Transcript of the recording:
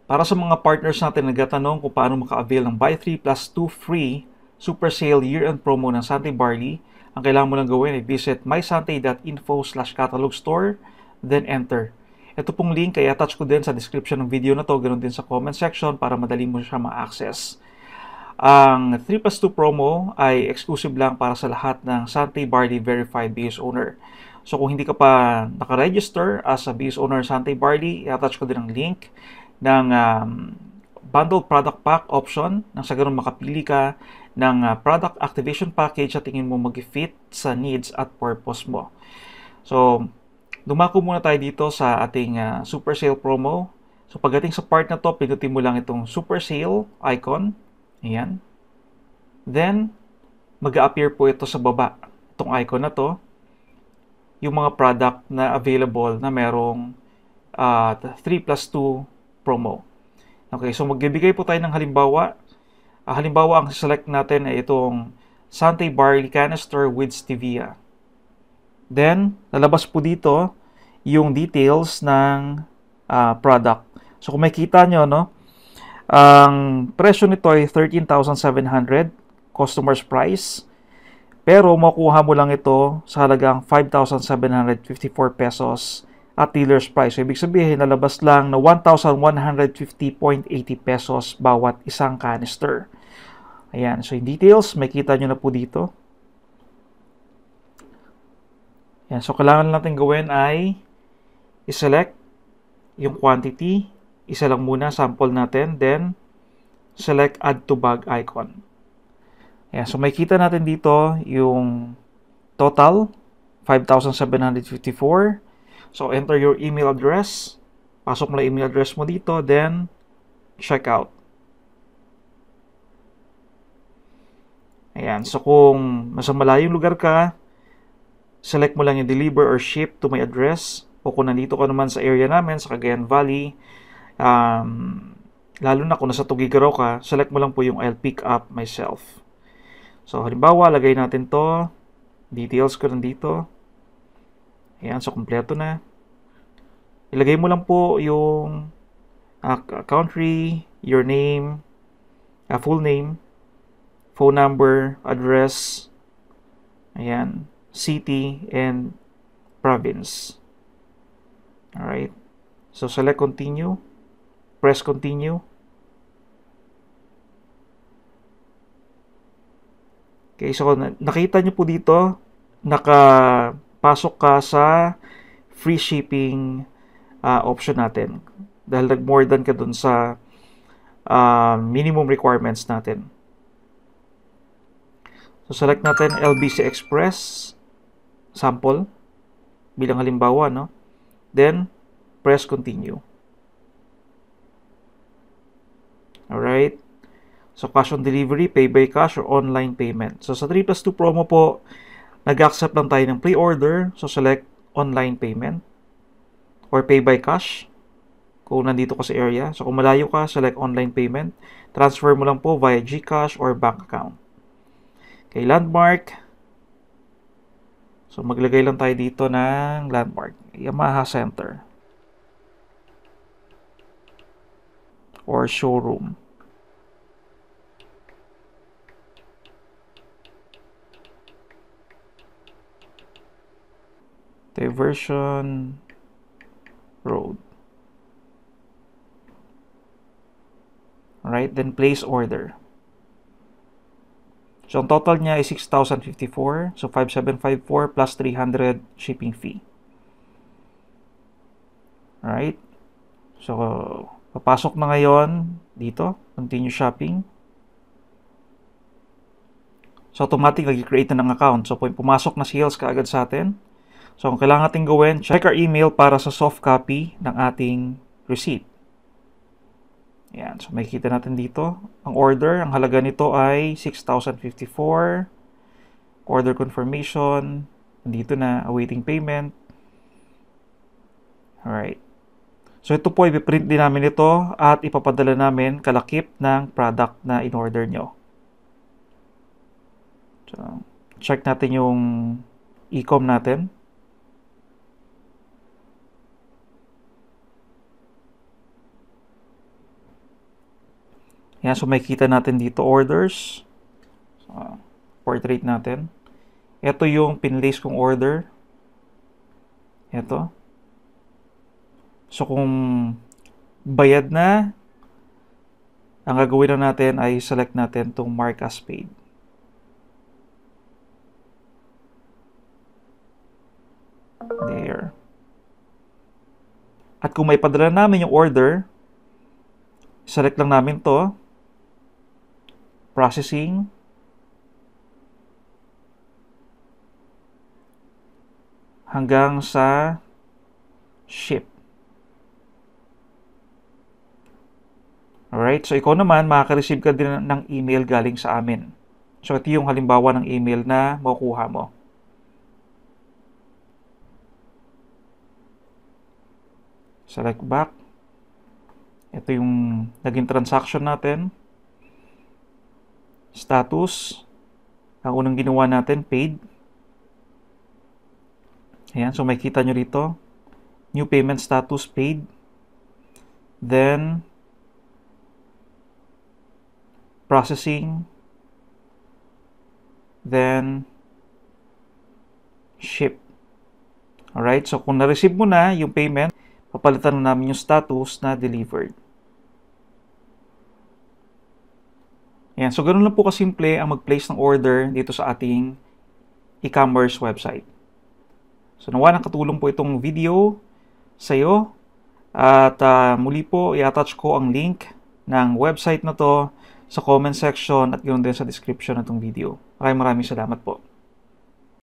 Para sa mga partners natin na nagtatanong kung paano maka-avail ng buy 3 plus 2 free super sale year-end promo ng Santay Barley, ang kailangan mo lang gawin ay visit mysantay.info/catalog store, then enter. Ito pong link ay attach ko din sa description ng video na to, ganoon din sa comment section para madali mo siya ma-access. Ang 3 plus 2 promo ay exclusive lang para sa lahat ng Santay Barley Verified BS owner. So kung hindi ka pa nakaregister as a BS owner Santay Barley, i-attach ko din ang link ng bundled product pack option nang sa ganun makapili ka ng product activation package sa tingin mo mag-fit sa needs at purpose mo. So, dumako muna tayo dito sa ating super sale promo. So, pagdating sa part na to, pindutin mo lang itong super sale icon. Ayan. Then, mag-a-appear po ito sa baba. Itong icon na to. Yung mga product na available na merong 3 plus 2 promo. Okay, so magbibigay po tayo ng halimbawa. Halimbawa, ang select natin ay itong Santay Barley Canister with Stevia. Then, lalabas po dito yung details ng product. So, kung makikita nyo, no, ang presyo nito ay 13,700 customer's price. Pero, makuha mo lang ito sa halagang 5,754 pesos at dealer's price. So, ibig sabihin, nalabas lang na 1,150.80 pesos bawat isang canister. Ayan. So, yung details, makikita nyo na po dito. Ayan. So, kailangan natin gawin ay i-select yung quantity. Isa lang muna, sample natin. Then, select add to bag icon. Ayan. So, makikita natin dito yung total, 5,754. So, enter your email address. Pasok mo lang email address mo dito. Then, check out. Ayan. So, kung nasa malayong lugar ka, select mo lang yung deliver or ship to my address. O kung nandito ka naman sa area namin, sa Cagayan Valley, lalo na kung nasa Tugigaraw ka, select mo lang po yung I'll pick up myself. So, halimbawa, lagay natin to. Details ko nandito. Ayan, so kompleto na. Ilagay mo lang po yung country, your name, full name, phone number, address, ayan, city, and province. Alright. So, select continue. Press continue. Okay, so nakita nyo po dito, nakapasok ka sa free shipping option natin. Dahil nag-more than ka dun sa minimum requirements natin. So, select natin LBC Express sample bilang halimbawa, no? Then, press continue. Alright. So, cash on delivery, pay by cash, or online payment. So, sa 3 plus 2 promo po, nag-accept lang tayo ng pre-order. So, select online payment or pay by cash kung nandito ka sa area. So, kung malayo ka, select online payment. Transfer mo lang po via GCash or bank account. Okay, landmark. So, maglagay lang tayo dito ng landmark. Yamaha Center or showroom. Diversion Road. Alright, then place order. So, ang total niya ay 6,054. So, 5,754 plus 300 shipping fee. Alright. So, papasok na ngayon dito. Continue shopping. So, automatic nag-create na ng account. So, pumasok na sales kaagad sa atin. So, ang kailangan natin gawin, check our email para sa soft copy ng ating receipt. Ayan. So, makikita natin dito. Ang order, ang halaga nito ay 6,054. Order confirmation. Nandito na, awaiting payment. Alright. So, ito po, ipiprint din namin ito at ipapadala namin kalakip ng product na in-order nyo. So, check natin yung e-com natin. Ayan, so makikita natin dito orders. So, portrait natin. Ito yung pinlace kong order. Ito. So kung bayad na, ang gagawin na natin ay select natin itong mark as paid. There. At kung may padala namin yung order, select lang namin to. Processing. Hanggang sa ship. Alright, so ikaw naman, makaka-receive ka din ng email galing sa amin. So ito yung halimbawa ng email na makukuha mo. Select back. Ito yung naging transaction natin. Status. Ang unang ginawa natin, paid. Ayan, so makikita nyo rito. New payment status, paid. Then, processing. Then, ship. Alright, so kung na-receive mo na yung payment, papalitan na namin yung status na delivered. Ayan, so ganun lang po kasimple ang mag-place ng order dito sa ating e-commerce website. So nawa nakatulong po itong video sa iyo. At muli po, i-attach ko ang link ng website na to sa comment section at ganoon din sa description ng itong video. Maraming salamat po.